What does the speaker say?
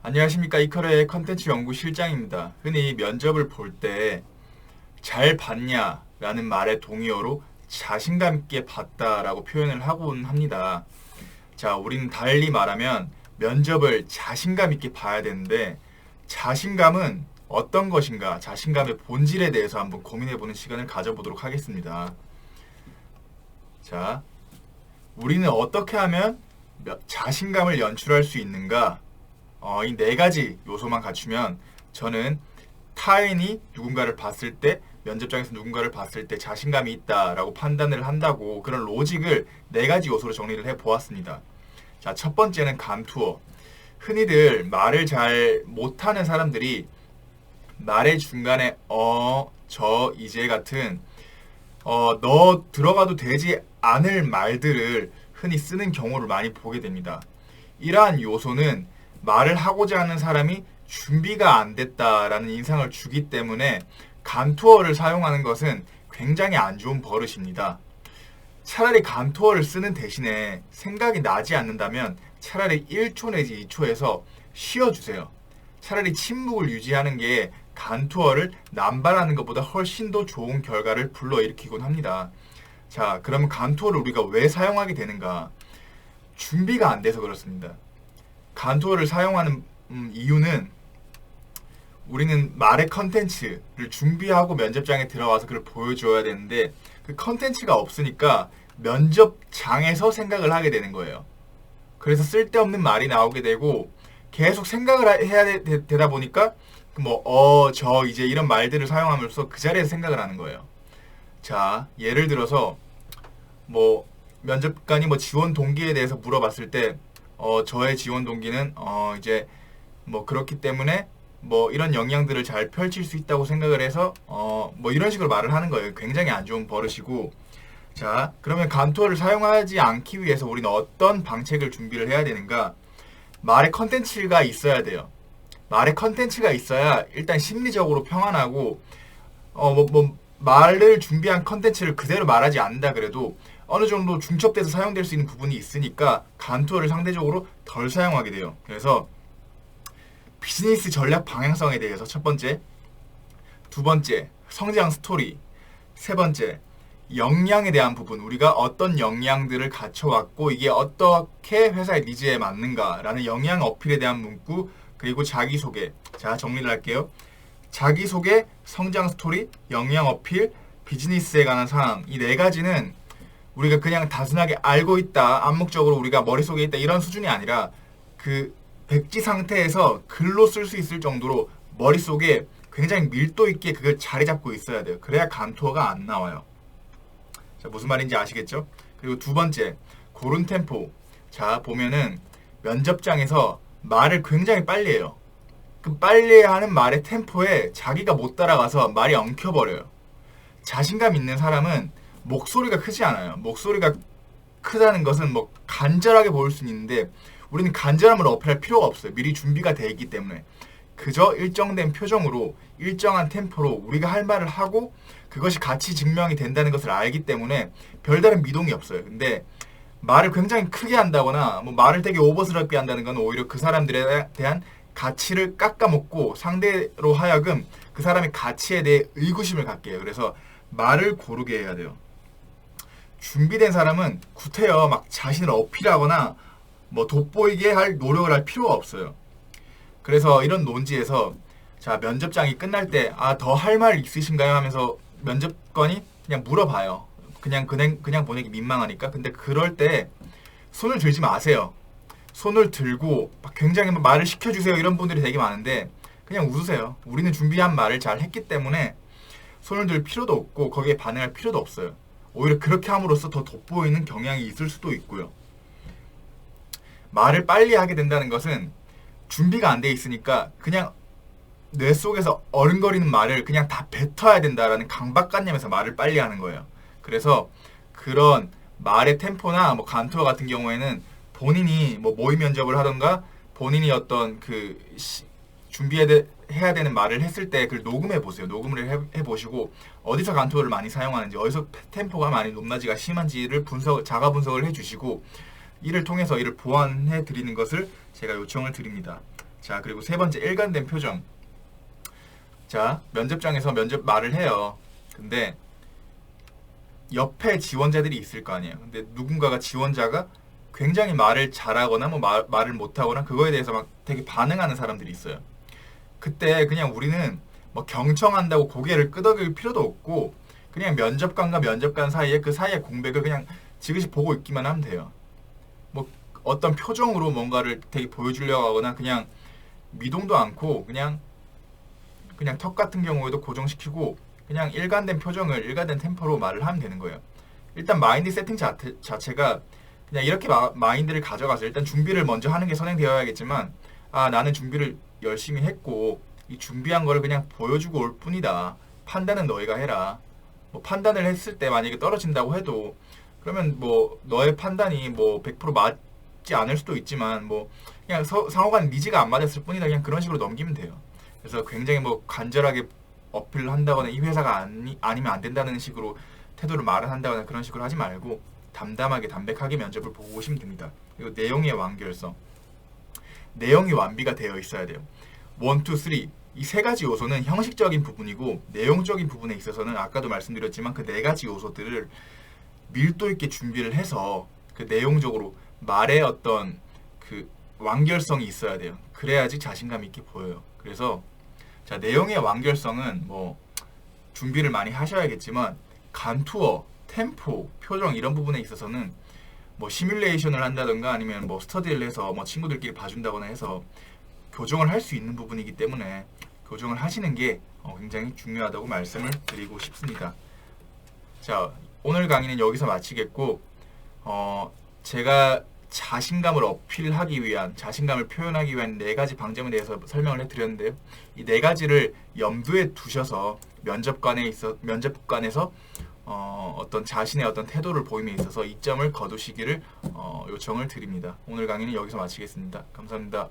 안녕하십니까. 이커리의 컨텐츠 연구 실장입니다. 흔히 면접을 볼 때 잘 봤냐 라는 말의 동의어로 자신감 있게 봤다라고 표현을 하곤 합니다. 자, 우리는 달리 말하면 면접을 자신감 있게 봐야 되는데 자신감은 어떤 것인가, 자신감의 본질에 대해서 한번 고민해보는 시간을 가져보도록 하겠습니다. 자, 우리는 어떻게 하면 자신감을 연출할 수 있는가? 이 네 가지 요소만 갖추면 저는 타인이 누군가를 봤을 때, 면접장에서 누군가를 봤을 때 자신감이 있다라고 판단을 한다고, 그런 로직을 네 가지 요소로 정리를 해 보았습니다. 자, 첫 번째는 감투어. 흔히들 말을 잘 못하는 사람들이 말의 중간에 이제 같은 너 들어가도 되지 않을 말들을 흔히 쓰는 경우를 많이 보게 됩니다. 이러한 요소는 말을 하고자 하는 사람이 준비가 안 됐다라는 인상을 주기 때문에 감투어를 사용하는 것은 굉장히 안 좋은 버릇입니다. 차라리 감투어를 쓰는 대신에 생각이 나지 않는다면 차라리 1초 내지 2초에서 쉬어주세요. 차라리 침묵을 유지하는 게 감투어를 남발하는 것보다 훨씬 더 좋은 결과를 불러일으키곤 합니다. 자, 그러면 감투어를 우리가 왜 사용하게 되는가? 준비가 안 돼서 그렇습니다. 감투어를 사용하는 이유는 우리는 말의 컨텐츠를 준비하고 면접장에 들어와서 그걸 보여줘야 되는데 그 컨텐츠가 없으니까 면접장에서 생각을 하게 되는 거예요. 그래서 쓸데없는 말이 나오게 되고 계속 생각을 해야 되다 보니까 이제 이런 말들을 사용하면서 그 자리에서 생각을 하는 거예요. 자, 예를 들어서 면접관이 지원 동기에 대해서 물어봤을 때 저의 지원 동기는 이제 그렇기 때문에 이런 역량들을 잘 펼칠 수 있다고 생각을 해서 이런 식으로 말을 하는 거예요. 굉장히 안 좋은 버릇이고. 자, 그러면 감투어를 사용하지 않기 위해서 우리는 어떤 방책을 준비를 해야 되는가? 말의 컨텐츠가 있어야 돼요. 말의 컨텐츠가 있어야 일단 심리적으로 평안하고 말을 준비한 컨텐츠를 그대로 말하지 않는다 그래도 어느 정도 중첩돼서 사용될 수 있는 부분이 있으니까 감투어를 상대적으로 덜 사용하게 돼요. 그래서 비즈니스 전략 방향성에 대해서 첫 번째, 두 번째, 성장 스토리, 세 번째, 역량에 대한 부분, 우리가 어떤 역량들을 갖춰왔고 이게 어떻게 회사의 니즈에 맞는가라는 역량 어필에 대한 문구, 그리고 자기소개. 자, 정리를 할게요. 자기소개, 성장 스토리, 역량 어필, 비즈니스에 관한 사항, 이 네 가지는 우리가 그냥 단순하게 알고 있다, 암묵적으로 우리가 머릿속에 있다 이런 수준이 아니라 그 백지 상태에서 글로 쓸 수 있을 정도로 머릿속에 굉장히 밀도 있게 그걸 자리 잡고 있어야 돼요. 그래야 감투어가 안 나와요. 자, 무슨 말인지 아시겠죠? 그리고 두 번째, 고른 템포. 자, 보면은 면접장에서 말을 굉장히 빨리 해요. 그 빨리 하는 말의 템포에 자기가 못 따라가서 말이 엉켜버려요. 자신감 있는 사람은 목소리가 크지 않아요. 목소리가 크다는 것은 간절하게 보일 수는 있는데 우리는 간절함을 어필할 필요가 없어요. 미리 준비가 되어 있기 때문에. 그저 일정된 표정으로 일정한 템포로 우리가 할 말을 하고 그것이 가치 증명이 된다는 것을 알기 때문에 별다른 미동이 없어요. 근데 말을 굉장히 크게 한다거나 말을 되게 오버스럽게 한다는 건 오히려 그 사람들에 대한 가치를 깎아먹고 상대로 하여금 그 사람의 가치에 대해 의구심을 갖게 해요. 그래서 말을 고르게 해야 돼요. 준비된 사람은 구태여 자신을 어필하거나 돋보이게 할 노력을 할 필요가 없어요. 그래서 이런 논지에서 자, 면접장이 끝날 때 더 할 말 있으신가요? 하면서 면접관이 그냥 물어봐요. 그냥 보내기 민망하니까. 근데 그럴 때 손을 들지 마세요. 손을 들고 굉장히 말을 시켜주세요 이런 분들이 되게 많은데 그냥 웃으세요. 우리는 준비한 말을 잘 했기 때문에 손을 들 필요도 없고 거기에 반응할 필요도 없어요. 오히려 그렇게 함으로써 더 돋보이는 경향이 있을 수도 있고요. 말을 빨리 하게 된다는 것은 준비가 안 돼 있으니까 그냥 뇌 속에서 어른거리는 말을 그냥 다 뱉어야 된다라는 강박관념에서 말을 빨리 하는 거예요. 그래서 그런 말의 템포나 감투어 같은 경우에는 본인이 모의 면접을 하던가 본인이 어떤 준비해야 되는 말을 했을 때 그걸 녹음해 보세요. 녹음을 해보시고 어디서 감투어를 많이 사용하는지, 어디서 템포가 많이 높낮이가 심한지를 자가 분석을 해주시고 이를 통해서 이를 보완해 드리는 것을 제가 요청을 드립니다. 자, 그리고 세 번째, 일관된 표정. 자, 면접장에서 면접 말을 해요. 근데 옆에 지원자들이 있을 거 아니에요. 근데 누군가가 지원자가 굉장히 말을 잘하거나 뭐 말을 못하거나 그거에 대해서 막 되게 반응하는 사람들이 있어요. 그때 그냥 우리는 뭐 경청한다고 고개를 끄덕일 필요도 없고 그냥 면접관과 면접관 사이에 그 사이의 공백을 그냥 지그시 보고 있기만 하면 돼요. 뭐 어떤 표정으로 뭔가를 되게 보여주려고 하거나 그냥 미동도 않고 그냥 턱 같은 경우에도 고정시키고 그냥 일관된 표정을 일관된 템포로 말을 하면 되는 거예요. 일단 마인드 세팅 자체가 그냥 이렇게 마인드를 가져가서 일단 준비를 먼저 하는 게 선행되어야겠지만 아 나는 준비를 열심히 했고 이 준비한 거를 그냥 보여주고 올 뿐이다. 판단은 너희가 해라. 뭐 판단을 했을 때 만약에 떨어진다고 해도 그러면 뭐 너의 판단이 뭐 100% 맞지 않을 수도 있지만 뭐 그냥 상호간 니즈가 안 맞았을 뿐이다. 그냥 그런 식으로 넘기면 돼요. 그래서 굉장히 뭐 간절하게 어필을 한다거나 이 회사가 아니면 안 된다는 식으로 태도를 말을 한다거나 그런 식으로 하지 말고 담담하게 담백하게 면접을 보고 오시면 됩니다. 그리고 내용의 완결성. 내용이 완비가 되어 있어야 돼요. 1, 2, 3. 이 세 가지 요소는 형식적인 부분이고 내용적인 부분에 있어서는 아까도 말씀드렸지만 그 네 가지 요소들을 밀도 있게 준비를 해서 그 내용적으로 말의 어떤 그 완결성이 있어야 돼요. 그래야지 자신감 있게 보여요. 그래서 자, 내용의 완결성은 뭐 준비를 많이 하셔야겠지만 간투어, 템포, 표정 이런 부분에 있어서는 뭐 시뮬레이션을 한다던가 아니면 뭐 스터디를 해서 뭐 친구들끼리 봐준다거나 해서 교정을 할 수 있는 부분이기 때문에 교정을 하시는 게 굉장히 중요하다고 말씀을 드리고 싶습니다. 자, 오늘 강의는 여기서 마치겠고 제가 자신감을 어필하기 위한, 자신감을 표현하기 위한 네 가지 방점에 대해서 설명을 해드렸는데요. 이 네 가지를 염두에 두셔서 면접관에서 어떤 자신의 어떤 태도를 보임에 있어서 이점을 거두시기를 요청을 드립니다. 오늘 강의는 여기서 마치겠습니다. 감사합니다.